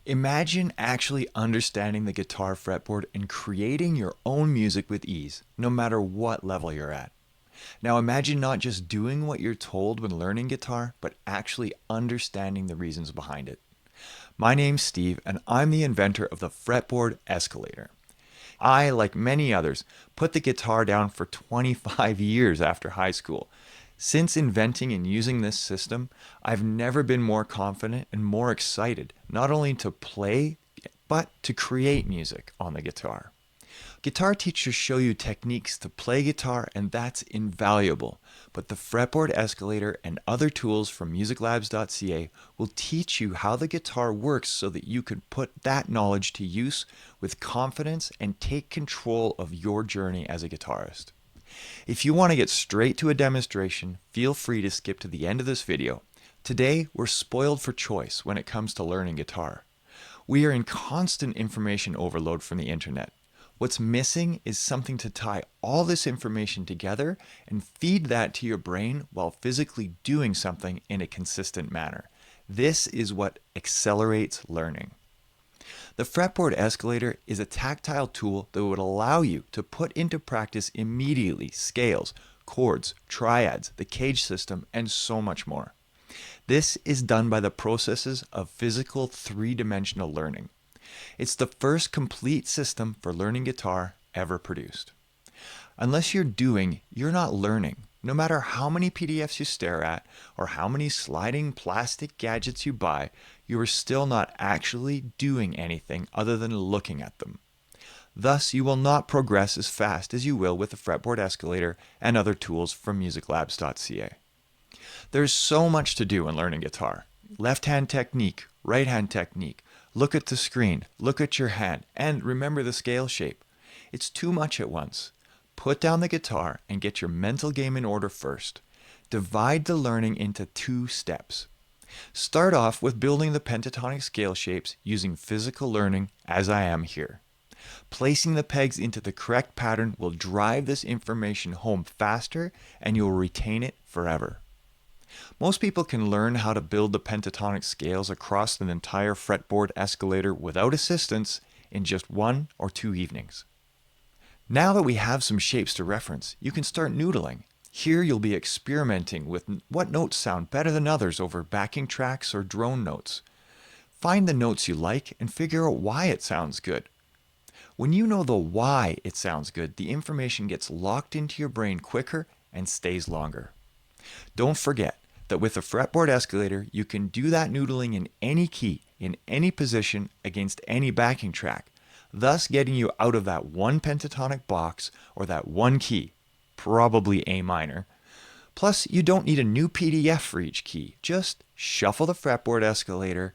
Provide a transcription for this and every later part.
Imagine actually understanding the guitar fretboard and creating your own music with ease, no matter what level you're at. Now imagine not just doing what you're told when learning guitar, but actually understanding the reasons behind it. My name's Steve, and I'm the inventor of the Fretboard Escalator. I, like many others, put the guitar down for 25 years after high school. Since inventing and using this system, I've never been more confident and more excited, not only to play, but to create music on the guitar. Guitar teachers show you techniques to play guitar, and that's invaluable. But the Fretboard Escalator and other tools from MusicLabs.ca will teach you how the guitar works so that you can put that knowledge to use with confidence and take control of your journey as a guitarist. If you want to get straight to a demonstration, feel free to skip to the end of this video. Today, we're spoiled for choice when it comes to learning guitar. We are in constant information overload from the internet. What's missing is something to tie all this information together and feed that to your brain while physically doing something in a consistent manner. This is what accelerates learning. The Fretboard Escalator is a tactile tool that would allow you to put into practice immediately scales, chords, triads, the cage system, and so much more. This is done by the processes of physical three-dimensional learning. It's the first complete system for learning guitar ever produced. Unless you're doing, you're not learning. No matter how many PDFs you stare at or how many sliding plastic gadgets you buy, you are still not actually doing anything other than looking at them. Thus, you will not progress as fast as you will with the Fretboard Escalator and other tools from MusicLabs.ca. There's so much to do in learning guitar. Left-hand technique, right-hand technique. Look at the screen, look at your hand, and remember the scale shape. It's too much at once. Put down the guitar and get your mental game in order first. Divide the learning into 2 steps. Start off with building the pentatonic scale shapes using physical learning, as I am here. Placing the pegs into the correct pattern will drive this information home faster, and you'll retain it forever. Most people can learn how to build the pentatonic scales across an entire fretboard escalator without assistance in just 1 or 2 evenings. Now that we have some shapes to reference, you can start noodling. Here you'll be experimenting with what notes sound better than others over backing tracks or drone notes. Find the notes you like and figure out why it sounds good. When you know the why it sounds good, the information gets locked into your brain quicker and stays longer. Don't forget that with the Fretboard Escalator, you can do that noodling in any key, in any position, against any backing track, thus getting you out of that one pentatonic box or that one key, probably A minor. Plus, you don't need a new PDF for each key. Just shuffle the Fretboard Escalator,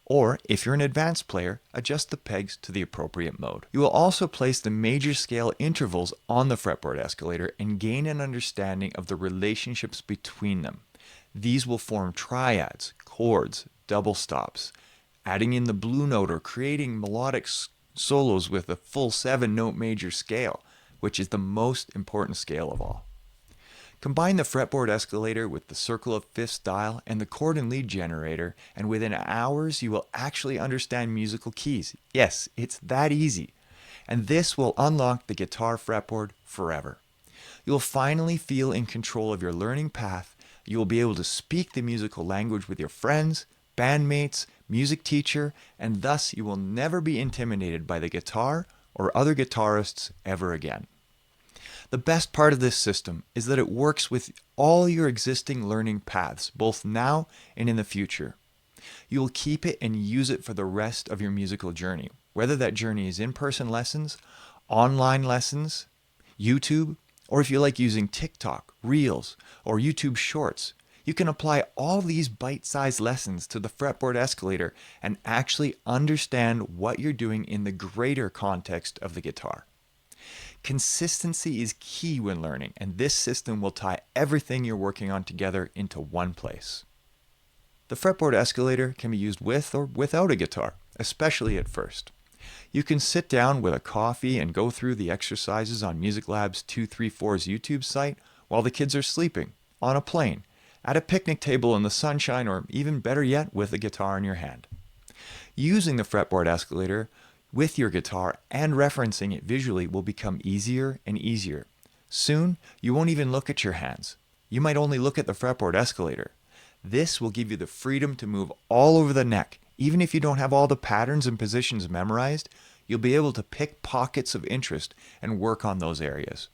or if you're an advanced player, adjust the pegs to the appropriate mode. You will also place the major scale intervals on the Fretboard Escalator and gain an understanding of the relationships between them. These will form triads, chords, double stops, adding in the blue note or creating melodic solos with a full 7-note major scale, which is the most important scale of all. Combine the Fretboard Escalator with the circle of fifths dial and the chord and lead generator, and within hours you will actually understand musical keys. Yes, it's that easy. And this will unlock the guitar fretboard forever. You'll finally feel in control of your learning path. You will be able to speak the musical language with your friends, bandmates, music teacher, and thus you will never be intimidated by the guitar or other guitarists ever again. The best part of this system is that it works with all your existing learning paths, both now and in the future. You will keep it and use it for the rest of your musical journey, whether that journey is in-person lessons, online lessons, YouTube, or if you like using TikTok, Reels, or YouTube Shorts. You can apply all these bite-sized lessons to the Fretboard Escalator and actually understand what you're doing in the greater context of the guitar. Consistency is key when learning, and this system will tie everything you're working on together into one place. The Fretboard Escalator can be used with or without a guitar, especially at first. You can sit down with a coffee and go through the exercises on Music Labs 234's YouTube site while the kids are sleeping, on a plane, at a picnic table in the sunshine, or even better yet, with a guitar in your hand. Using the fretboard escalator with your guitar and referencing it visually will become easier and easier. Soon, you won't even look at your hands. You might only look at the fretboard escalator. This will give you the freedom to move all over the neck. Even if you don't have all the patterns and positions memorized, you'll be able to pick pockets of interest and work on those areas.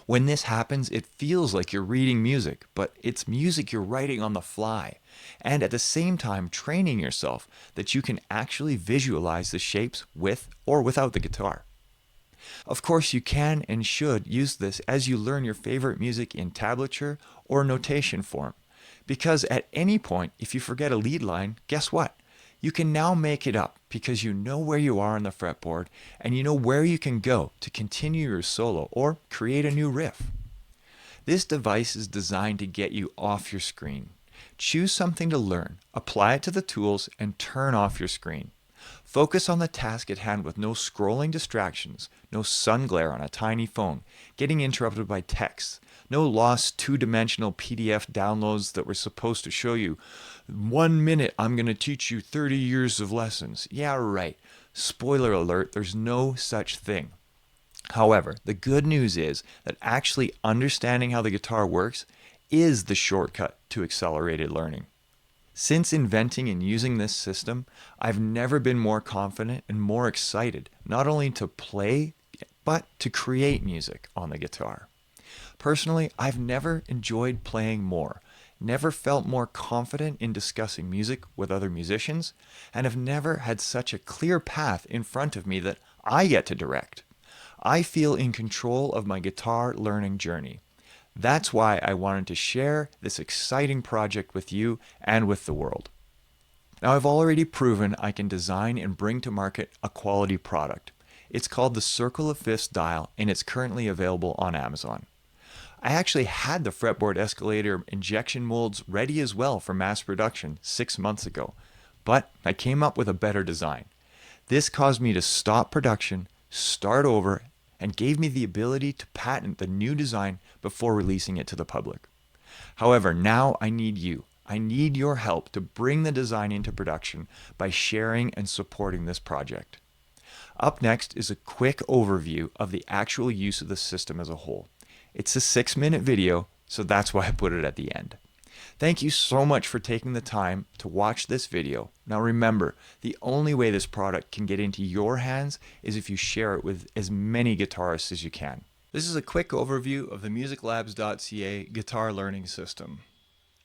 When this happens, it feels like you're reading music, but it's music you're writing on the fly, and at the same time training yourself that you can actually visualize the shapes with or without the guitar. Of course, you can and should use this as you learn your favorite music in tablature or notation form, because at any point, if you forget a lead line, guess what? You can now make it up because you know where you are on the fretboard and you know where you can go to continue your solo or create a new riff. This device is designed to get you off your screen. Choose something to learn, apply it to the tools, and turn off your screen. Focus on the task at hand with no scrolling distractions, no sun glare on a tiny phone, getting interrupted by texts, no lost two-dimensional PDF downloads that were supposed to show you 1 minute I'm going to teach you 30 years of lessons. Yeah, right. Spoiler alert, there's no such thing. However, the good news is that actually understanding how the guitar works is the shortcut to accelerated learning. Since inventing and using this system, I've never been more confident and more excited, not only to play, but to create music on the guitar. Personally, I've never enjoyed playing more, never felt more confident in discussing music with other musicians, and have never had such a clear path in front of me that I get to direct. I feel in control of my guitar learning journey. That's why I wanted to share this exciting project with you and with the world. Now, I've already proven I can design and bring to market a quality product. It's called the Circle of Fifths dial, and it's currently available on Amazon. I actually had the fretboard escalator injection molds ready as well for mass production 6 months ago, but I came up with a better design. This caused me to stop production, start over, and gave me the ability to patent the new design before releasing it to the public. However, now I need you. I need your help to bring the design into production by sharing and supporting this project. Up next is a quick overview of the actual use of the system as a whole. It's a 6-minute video, so that's why I put it at the end. Thank you so much for taking the time to watch this video. Now remember, the only way this product can get into your hands is if you share it with as many guitarists as you can. This is a quick overview of the MusicLabs.ca guitar learning system.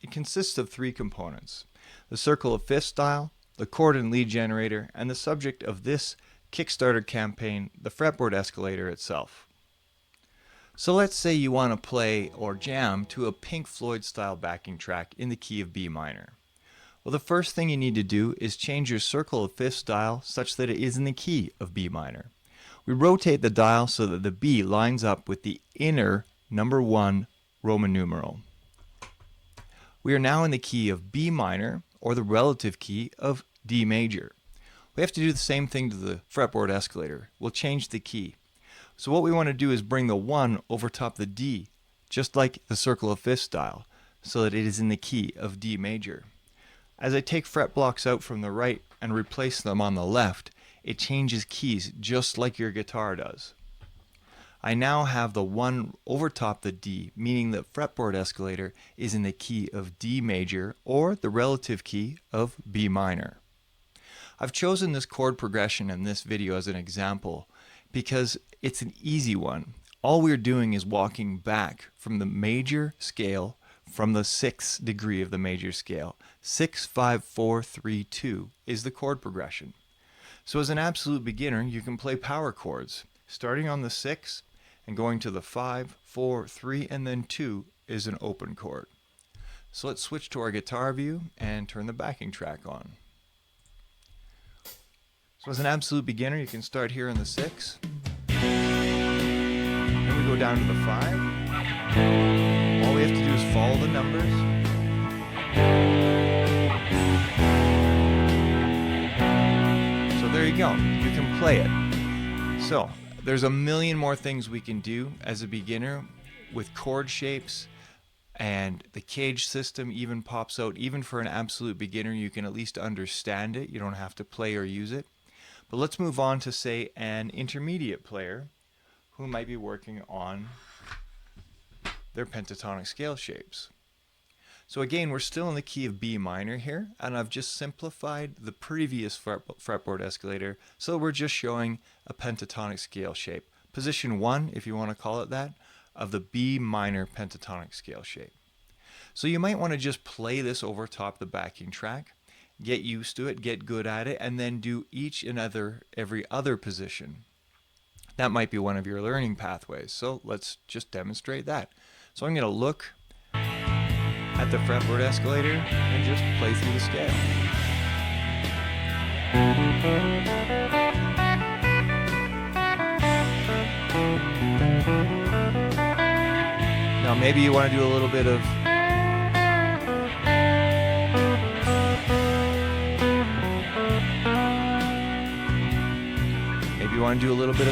It consists of 3 components: the Circle of Fifths dial, the chord and lead generator, and the subject of this Kickstarter campaign, the fretboard escalator itself. So let's say you want to play or jam to a Pink Floyd style backing track in the key of B minor. Well, the first thing you need to do is change your Circle of Fifths dial such that it is in the key of B minor. We rotate the dial so that the B lines up with the inner number 1 Roman numeral. We are now in the key of B minor, or the relative key of D major. We have to do the same thing to the fretboard escalator. We'll change the key. So what we want to do is bring the 1 over top the D, just like the Circle of Fifths dial, so that it is in the key of D major. As I take fret blocks out from the right and replace them on the left, it changes keys just like your guitar does. I now have the 1 over top the D, meaning the fretboard escalator is in the key of D major, or the relative key of B minor. I've chosen this chord progression in this video as an example because it's an easy one. All we're doing is walking back from the major scale, from the 6th degree of the major scale. 6, 5, 4, 3, 2 is the chord progression. So as an absolute beginner, you can play power chords, starting on the 6 and going to the 5, 4, 3, and then 2 is an open chord. So let's switch to our guitar view and turn the backing track on. So as an absolute beginner, you can start here in the 6. Then we go down to the 5. All we have to do is follow the numbers. So there you go. You can play it. So there's a million more things we can do as a beginner with chord shapes And the cage system even pops out. Even for an absolute beginner, you can at least understand it. You don't have to play or use it. But let's move on to, say, an intermediate player who might be working on their pentatonic scale shapes. So again, we're still in the key of B minor here, and I've just simplified the previous fretboard escalator, so we're just showing a pentatonic scale shape. Position 1, if you want to call it that, of the B minor pentatonic scale shape. So you might want to just play this over top the backing track, get used to it, get good at it, and then do each and every other position. That might be one of your learning pathways, so let's just demonstrate that. So I'm going to look at the fretboard escalator and just play through the scale. Now maybe you want to do a little bit of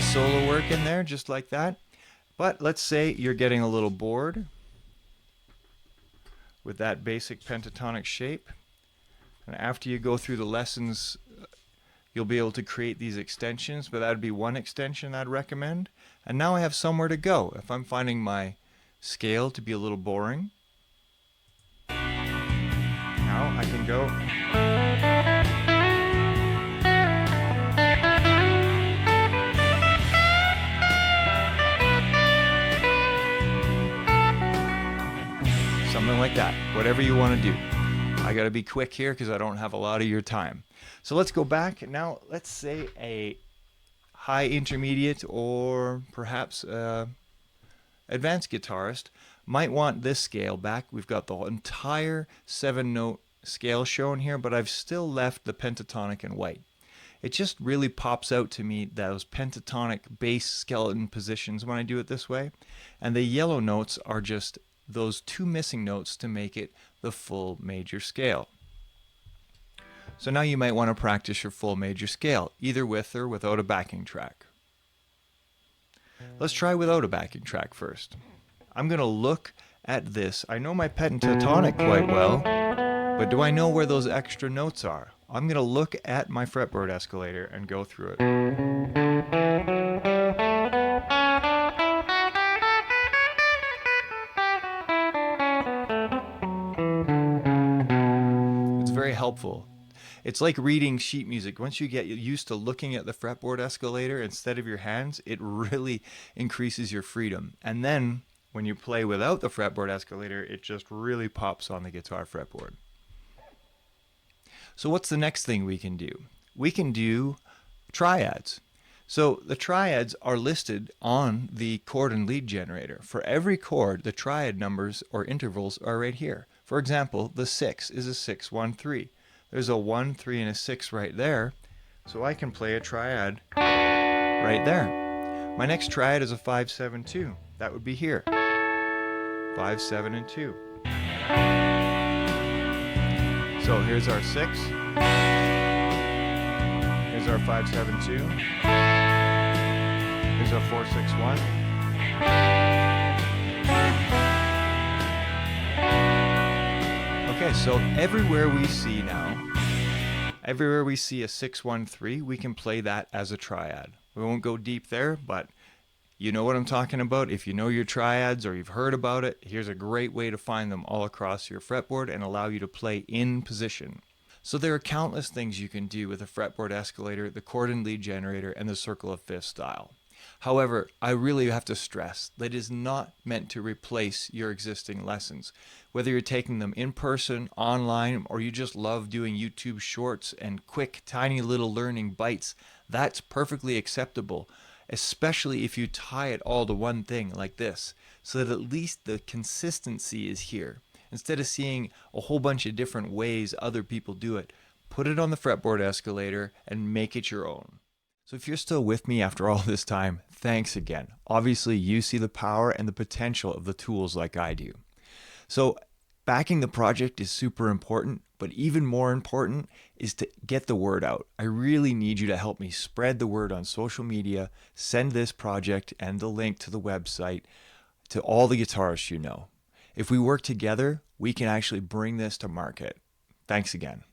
solo work in there, just like that. But let's say you're getting a little bored with that basic pentatonic shape, and after you go through the lessons, you'll be able to create these extensions, but that would be one extension I'd recommend. And now I have somewhere to go. If I'm finding my scale to be a little boring, now I can go something like that, whatever you want to do. I got to be quick here because I don't have a lot of your time. So let's go back. Now let's say a high intermediate or perhaps advanced guitarist might want this scale back. We've got the entire 7-note scale shown here, but I've still left the pentatonic in white. It just really pops out to me, those pentatonic bass skeleton positions when I do it this way, and the yellow notes are just those two missing notes to make it the full major scale. So now you might want to practice your full major scale, either with or without a backing track. Let's try without a backing track first. I'm going to look at this. I know my pentatonic quite well, but do I know where those extra notes are? I'm going to look at my fretboard escalator and go through it. Very helpful. It's like reading sheet music. Once you get used to looking at the fretboard escalator instead of your hands, it really increases your freedom. And then when you play without the fretboard escalator, it just really pops on the guitar fretboard. So what's the next thing we can do? We can do triads. So the triads are listed on the chord and lead generator. For every chord, the triad numbers or intervals are right here. For example, the 6 is a 6-1-3. There's a 1, 3, and a 6 right there, so I can play a triad right there. My next triad is a 5-7-2. That would be here. 5, 7, and 2. So here's our 6. Here's our 5-7-2. Here's our 4-6-1. Okay, so everywhere we see a 6-1-3, we can play that as a triad. We won't go deep there, but you know what I'm talking about. If you know your triads or you've heard about it, here's a great way to find them all across your fretboard and allow you to play in position. So there are countless things you can do with a fretboard escalator, the chord and lead generator, and the circle of fifths style. However, I really have to stress that it is not meant to replace your existing lessons. Whether you're taking them in person, online, or you just love doing YouTube shorts and quick, tiny little learning bites, that's perfectly acceptable, especially if you tie it all to one thing like this, so that at least the consistency is here. Instead of seeing a whole bunch of different ways other people do it, put it on the fretboard escalator and make it your own. So if you're still with me after all this time, thanks again. Obviously, you see the power and the potential of the tools like I do. So backing the project is super important, but even more important is to get the word out. I really need you to help me spread the word on social media, send this project and the link to the website to all the guitarists you know. If we work together, we can actually bring this to market. Thanks again.